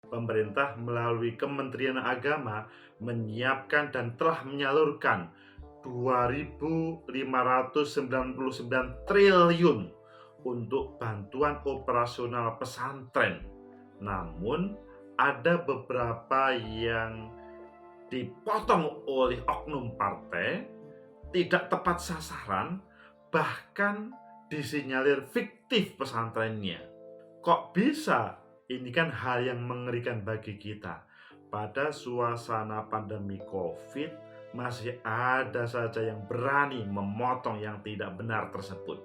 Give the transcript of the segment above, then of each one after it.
Pemerintah melalui Kementerian Agama menyiapkan dan telah menyalurkan 2.599 triliun untuk bantuan operasional pesantren. Namun, ada beberapa yang dipotong oleh oknum partai, tidak tepat sasaran, bahkan disinyalir fiktif pesantrennya. Kok bisa? Ini kan hal yang mengerikan bagi kita. Pada suasana pandemi COVID, masih ada saja yang berani memotong yang tidak benar tersebut.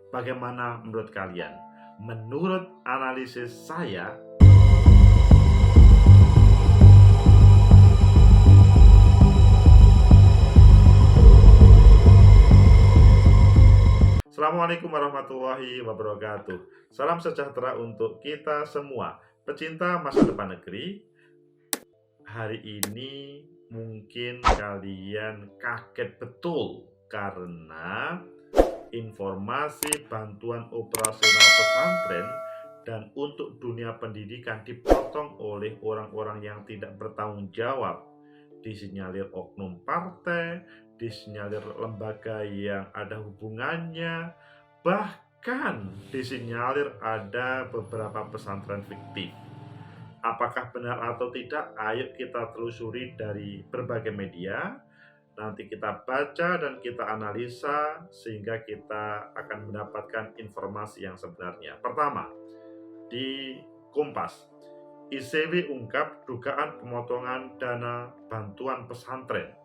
Bagaimana menurut kalian? Menurut analisis saya, Assalamualaikum warahmatullahi wabarakatuh. Salam sejahtera untuk kita semua, pecinta masa depan negeri. Hari ini mungkin kalian kaget betul karena informasi bantuan operasional pesantren dan untuk dunia pendidikan dipotong oleh orang-orang yang tidak bertanggung jawab. Disinyalir oknum partai, disinyalir lembaga yang ada hubungannya, bahkan disinyalir ada beberapa pesantren fiktif. Apakah benar atau tidak? Ayo kita telusuri dari berbagai media. Nanti kita baca dan kita analisa sehingga kita akan mendapatkan informasi yang sebenarnya. Pertama, di Kompas, ICW ungkap dugaan pemotongan dana bantuan pesantren.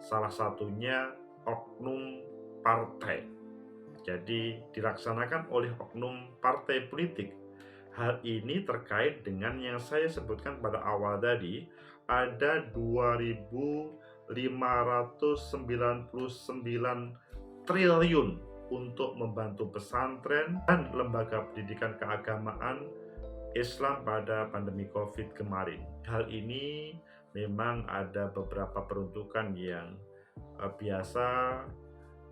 Salah satunya oknum partai. Jadi dilaksanakan oleh oknum partai politik. Hal ini terkait dengan yang saya sebutkan pada awal tadi, ada 2.599 triliun untuk membantu pesantren dan lembaga pendidikan keagamaan Islam pada pandemi COVID kemarin. Hal ini memang ada beberapa peruntukan yang biasa,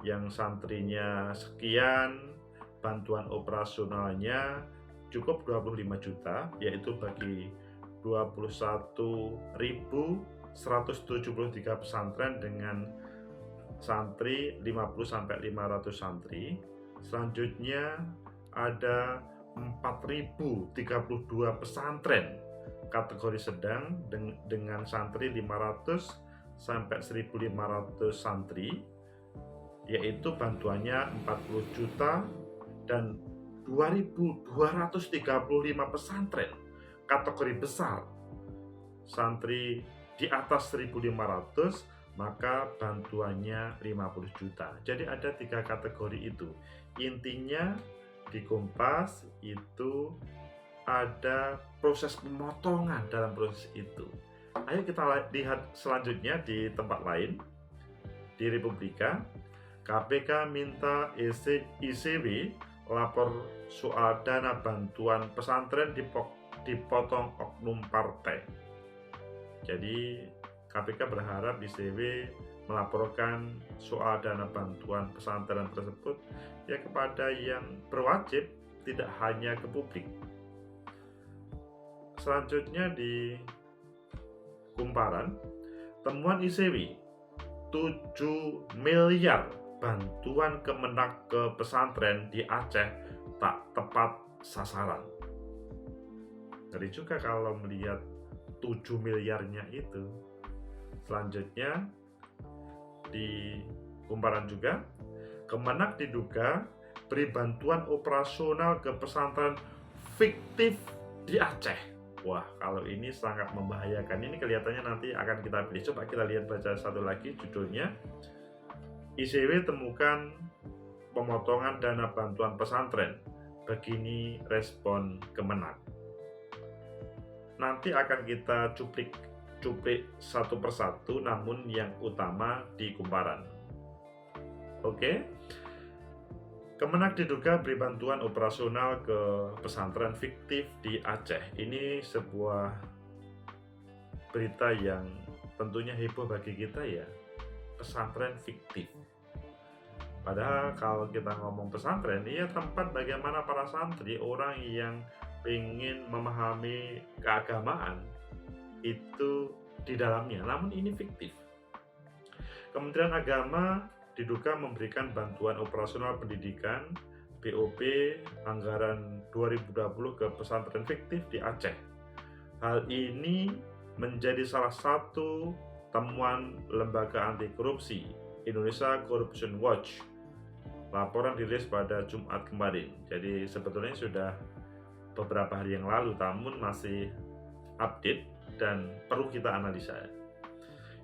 yang santrinya sekian, bantuan operasionalnya cukup 25 juta, yaitu bagi 21.173 pesantren dengan santri 50-500 santri. Selanjutnya ada 4.032 pesantren kategori sedang dengan santri 500 sampai 1.500 santri, yaitu bantuannya 40 juta, dan 2.235 pesantren kategori besar santri di atas 1.500, maka bantuannya 50 juta. Jadi ada 3 kategori itu. Intinya di Kompas itu ada proses pemotongan dalam proses itu. Ayo kita lihat selanjutnya di tempat lain. Di Republika, KPK minta ICW lapor soal dana bantuan pesantren dipotong oknum partai. Jadi KPK berharap ICW melaporkan soal dana bantuan pesantren tersebut ya kepada yang berwajib, tidak hanya ke publik. Selanjutnya di Kumparan, temuan ICW 7 miliar bantuan Kemenak ke pesantren di Aceh tak tepat sasaran. Ngeri juga kalau melihat 7 miliarnya itu. Selanjutnya di Kumparan juga, Kemenak diduga beri bantuan operasional ke pesantren fiktif di Aceh. Wah, kalau ini sangat membahayakan. Ini kelihatannya nanti akan kita pilih. Coba kita lihat, baca satu lagi judulnya. ICW temukan pemotongan dana bantuan pesantren. Begini respon Kemenak. Nanti akan kita cuplik satu persatu, namun yang utama di Kumparan. Oke. Kemenak diduga beri bantuan operasional ke pesantren fiktif di Aceh. Ini sebuah berita yang tentunya heboh bagi kita ya. Pesantren fiktif. Padahal kalau kita ngomong pesantren, ya tempat bagaimana para santri, orang yang ingin memahami keagamaan itu di dalamnya, namun ini fiktif. Kementerian Agama diduga memberikan bantuan operasional pendidikan BOP anggaran 2020 ke pesantren fiktif di Aceh. Hal ini menjadi salah satu temuan Lembaga Anti Korupsi Indonesia Corruption Watch. Laporan dirilis pada Jumat kemarin. Jadi sebetulnya sudah beberapa hari yang lalu, namun masih update dan perlu kita analisa.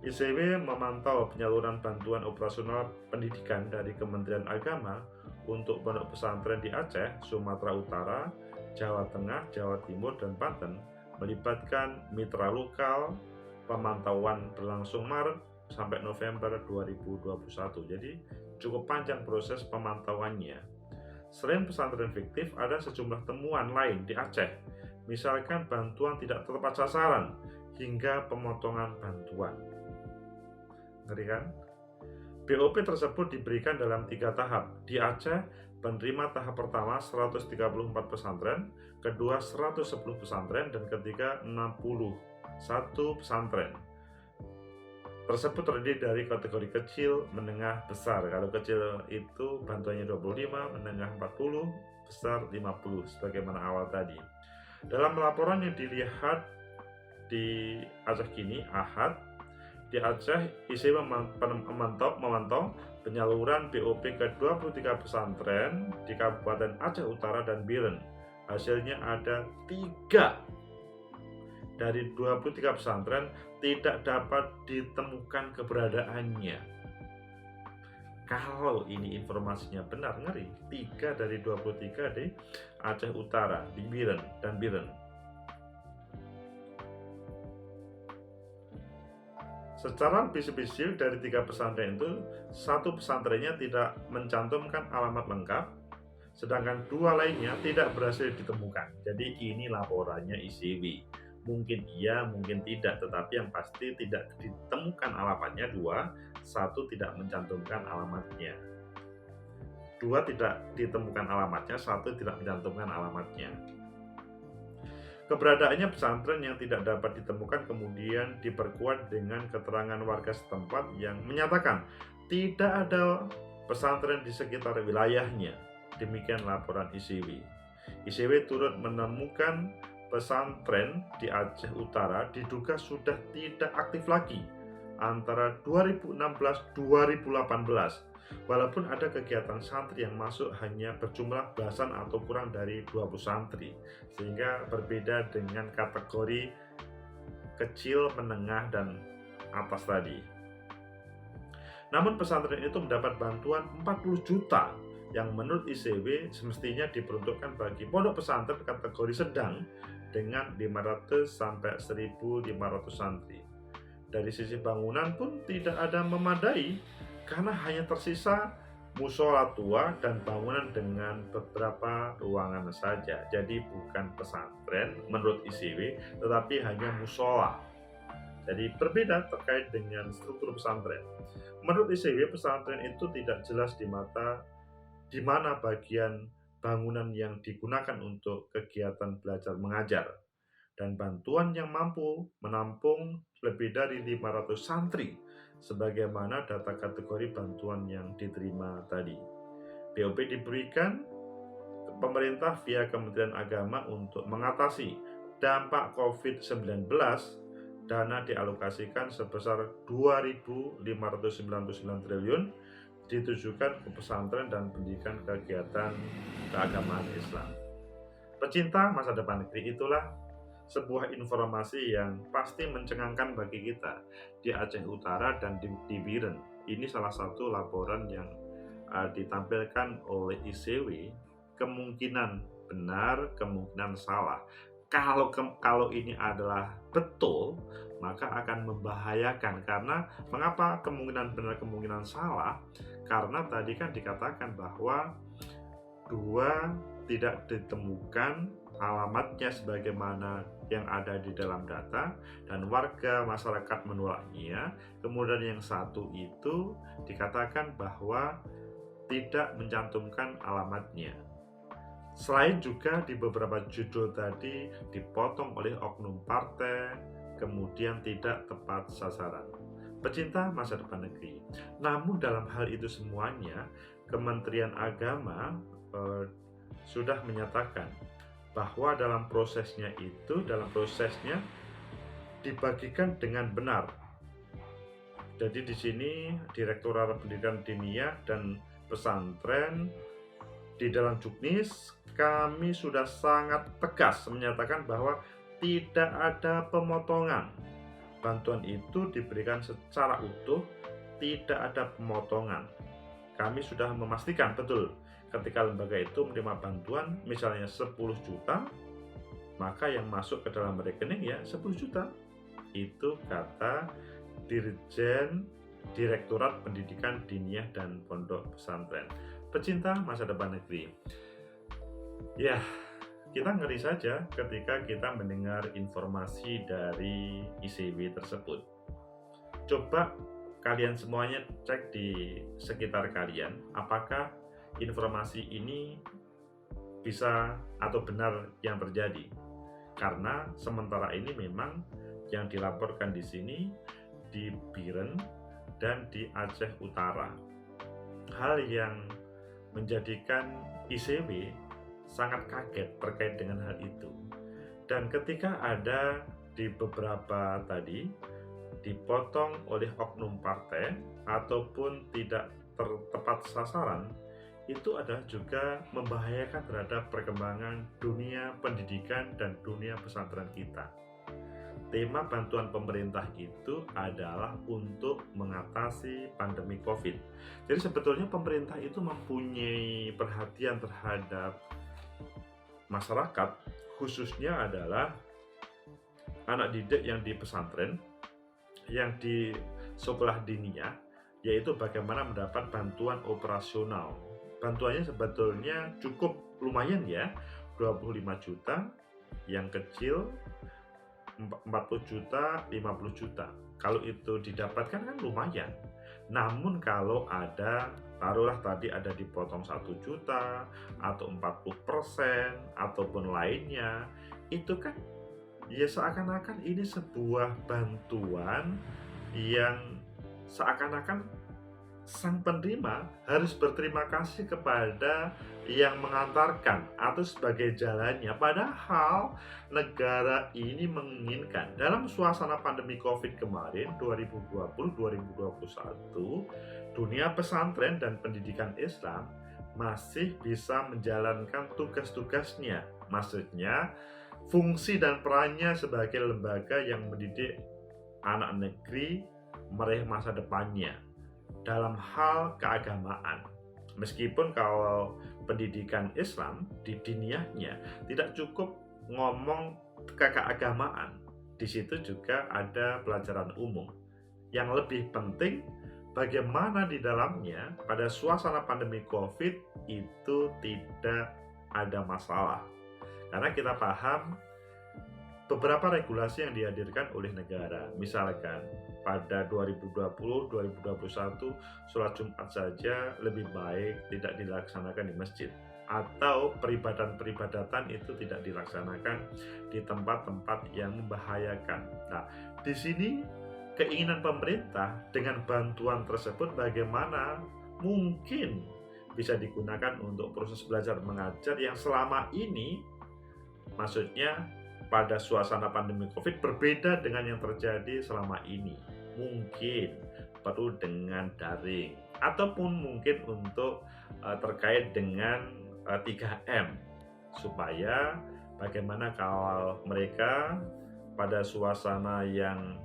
ICW memantau penyaluran bantuan operasional pendidikan dari Kementerian Agama untuk pondok pesantren di Aceh, Sumatera Utara, Jawa Tengah, Jawa Timur, dan Banten, melibatkan mitra lokal. Pemantauan berlangsung Maret sampai November 2021. Jadi cukup panjang proses pemantauannya. Selain pesantren fiktif, ada sejumlah temuan lain di Aceh. Misalkan bantuan tidak tepat sasaran hingga pemotongan bantuan. Ngeri kan? BOP tersebut diberikan dalam 3 tahap. Di Aceh, penerima tahap pertama 134 pesantren, kedua 110 pesantren, dan ketiga 61 pesantren. Tersebut terdiri dari kategori kecil, menengah, besar. Kalau kecil itu bantuannya 25, menengah 40, besar 50, sebagaimana awal tadi. Dalam laporan yang dilihat di Aceh Kini, Ahad, di Aceh, ICW memantau penyaluran BOP ke 23 pesantren di Kabupaten Aceh Utara dan Biren. Hasilnya ada 3 dari 23 pesantren tidak dapat ditemukan keberadaannya. Kalau ini informasinya benar, ngeri. 3 dari 23 di Aceh Utara, di Biren dan Biren. Secara spesifik dari 3 pesantren itu, 1 pesantrennya tidak mencantumkan alamat lengkap, sedangkan 2 lainnya tidak berhasil ditemukan. Jadi ini laporannya ICW. Mungkin iya, mungkin tidak, tetapi yang pasti tidak ditemukan alamatnya 2, 1 tidak mencantumkan alamatnya. 2 tidak ditemukan alamatnya, 1 tidak mencantumkan alamatnya. Keberadaannya pesantren yang tidak dapat ditemukan kemudian diperkuat dengan keterangan warga setempat yang menyatakan tidak ada pesantren di sekitar wilayahnya. Demikian laporan ICW. ICW turut menemukan pesantren di Aceh Utara diduga sudah tidak aktif lagi antara 2016-2018. Walaupun ada kegiatan santri yang masuk hanya berjumlah belasan atau kurang dari 20 santri, sehingga berbeda dengan kategori kecil, menengah, dan atas tadi. Namun pesantren itu mendapat bantuan 40 juta yang menurut ICW semestinya diperuntukkan bagi pondok pesantren kategori sedang dengan 500 sampai 1.500 santri. Dari sisi bangunan pun tidak ada memadai, karena hanya tersisa musola tua dan bangunan dengan beberapa ruangan saja. Jadi bukan pesantren menurut ICW, tetapi hanya musola. Jadi berbeda terkait dengan struktur pesantren. Menurut ICW, pesantren itu tidak jelas di mana bagian bangunan yang digunakan untuk kegiatan belajar mengajar. Dan bantuan yang mampu menampung lebih dari 500 santri sebagaimana data kategori bantuan yang diterima tadi. BOP diberikan ke pemerintah via Kementerian Agama untuk mengatasi dampak COVID-19. Dana dialokasikan sebesar 2.599 triliun ditujukan ke pesantren dan pendidikan kegiatan keagamaan Islam. Pecinta masa depan negeri, itulah sebuah informasi yang pasti mencengangkan bagi kita di Aceh Utara dan di Biren. Ini salah satu laporan yang ditampilkan oleh ICW, kemungkinan benar, kemungkinan salah. Kalau ini adalah betul, maka akan membahayakan. Karena mengapa kemungkinan benar, kemungkinan salah? Karena tadi kan dikatakan bahwa 2 tidak ditemukan alamatnya sebagaimana yang ada di dalam data dan warga masyarakat menolaknya. Kemudian yang 1 itu dikatakan bahwa tidak mencantumkan alamatnya. Selain juga di beberapa judul tadi dipotong oleh oknum partai, kemudian tidak tepat sasaran. Pecinta masa depan negeri. Namun dalam hal itu semuanya, Kementerian Agama sudah menyatakan bahwa dalam prosesnya dibagikan dengan benar. Jadi di sini Direktorat Pendidikan Diniyah dan Pesantren di dalam Juknis kami sudah sangat tegas menyatakan bahwa tidak ada pemotongan. Bantuan itu diberikan secara utuh, tidak ada pemotongan. Kami sudah memastikan betul ketika lembaga itu menerima bantuan misalnya 10 juta, maka yang masuk ke dalam rekening ya 10 juta. Itu kata Dirjen Direktorat Pendidikan Diniyah dan Pondok Pesantren. Pecinta masa depan negeri. Ya, kita ngeri saja ketika kita mendengar informasi dari ICW tersebut. Coba kalian semuanya cek di sekitar kalian, apakah informasi ini bisa atau benar yang terjadi. Karena sementara ini memang yang dilaporkan di sini di Biren dan di Aceh Utara. Hal yang menjadikan ICW sangat kaget terkait dengan hal itu. Dan ketika ada di beberapa tadi dipotong oleh oknum partai ataupun tidak tepat sasaran, itu adalah juga membahayakan terhadap perkembangan dunia pendidikan dan dunia pesantren kita. Tema bantuan pemerintah itu adalah untuk mengatasi pandemi COVID. Jadi sebetulnya pemerintah itu mempunyai perhatian terhadap masyarakat, khususnya adalah anak didik yang di pesantren, yang di sekolah diniyah, yaitu bagaimana mendapat bantuan operasional. Bantuannya sebetulnya cukup lumayan ya, 25 juta, yang kecil 40 juta, 50 juta. Kalau itu didapatkan kan lumayan. Namun kalau ada, taruhlah tadi ada dipotong 1 juta atau 40% ataupun lainnya, itu kan ya seakan-akan ini sebuah bantuan yang seakan-akan sang penerima harus berterima kasih kepada yang mengantarkan atau sebagai jalannya. Padahal negara ini menginginkan dalam suasana pandemi COVID kemarin 2020-2021, dunia pesantren dan pendidikan Islam masih bisa menjalankan tugas-tugasnya. Maksudnya fungsi dan perannya sebagai lembaga yang mendidik anak negeri meraih masa depannya dalam hal keagamaan. Meskipun kalau pendidikan Islam di diniyahnya tidak cukup ngomong keagamaan, di situ juga ada pelajaran umum. Yang lebih penting bagaimana di dalamnya pada suasana pandemi COVID itu tidak ada masalah. Karena kita paham beberapa regulasi yang dihadirkan oleh negara, misalkan pada 2020-2021 sholat Jumat saja lebih baik tidak dilaksanakan di masjid, atau peribadatan itu tidak dilaksanakan di tempat-tempat yang membahayakan. Nah, di sini keinginan pemerintah dengan bantuan tersebut bagaimana mungkin bisa digunakan untuk proses belajar mengajar yang selama ini, maksudnya pada suasana pandemi COVID berbeda dengan yang terjadi selama ini. Mungkin perlu dengan daring ataupun mungkin untuk terkait dengan 3M, supaya bagaimana kalau mereka pada suasana yang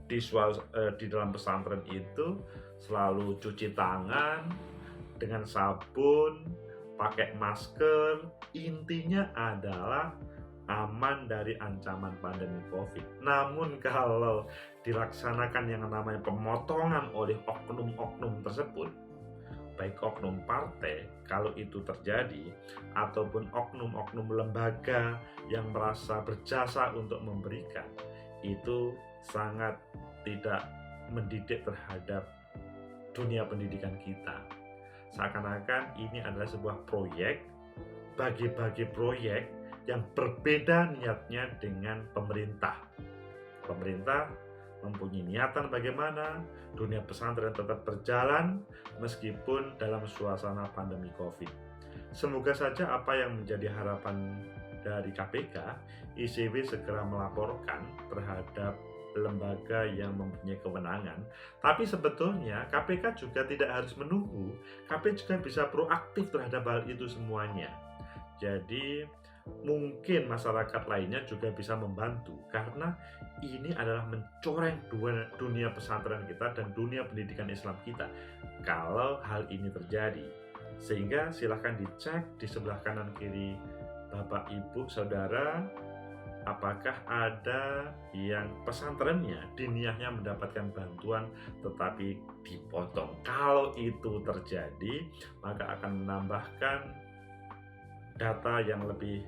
di dalam pesantren itu selalu cuci tangan dengan sabun, pakai masker, intinya adalah aman dari ancaman pandemi COVID. Namun kalau dilaksanakan yang namanya pemotongan oleh oknum-oknum tersebut, baik oknum partai kalau itu terjadi, ataupun oknum-oknum lembaga yang merasa berjasa untuk memberikan, itu sangat tidak mendidik terhadap dunia pendidikan kita. Seakan-akan ini adalah sebuah proyek bagi-bagi proyek yang berbeda niatnya dengan pemerintah. Pemerintah mempunyai niatan bagaimana dunia pesantren tetap berjalan meskipun dalam suasana pandemi COVID. Semoga saja apa yang menjadi harapan dari KPK, ICW segera melaporkan terhadap lembaga yang mempunyai kewenangan. Tapi sebetulnya KPK juga tidak harus menunggu, KPK juga bisa proaktif terhadap hal itu semuanya. Jadi mungkin masyarakat lainnya juga bisa membantu, karena ini adalah mencoreng dunia pesantren kita dan dunia pendidikan Islam kita kalau hal ini terjadi. Sehingga silahkan dicek di sebelah kanan kiri Bapak Ibu Saudara, apakah ada yang pesantrennya diniyahnya mendapatkan bantuan tetapi dipotong. Kalau itu terjadi, maka akan menambahkan data yang lebih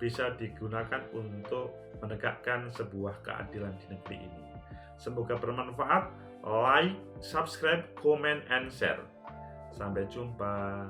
bisa digunakan untuk menegakkan sebuah keadilan di negeri ini. Semoga bermanfaat. Like, subscribe, comment, and share. Sampai jumpa.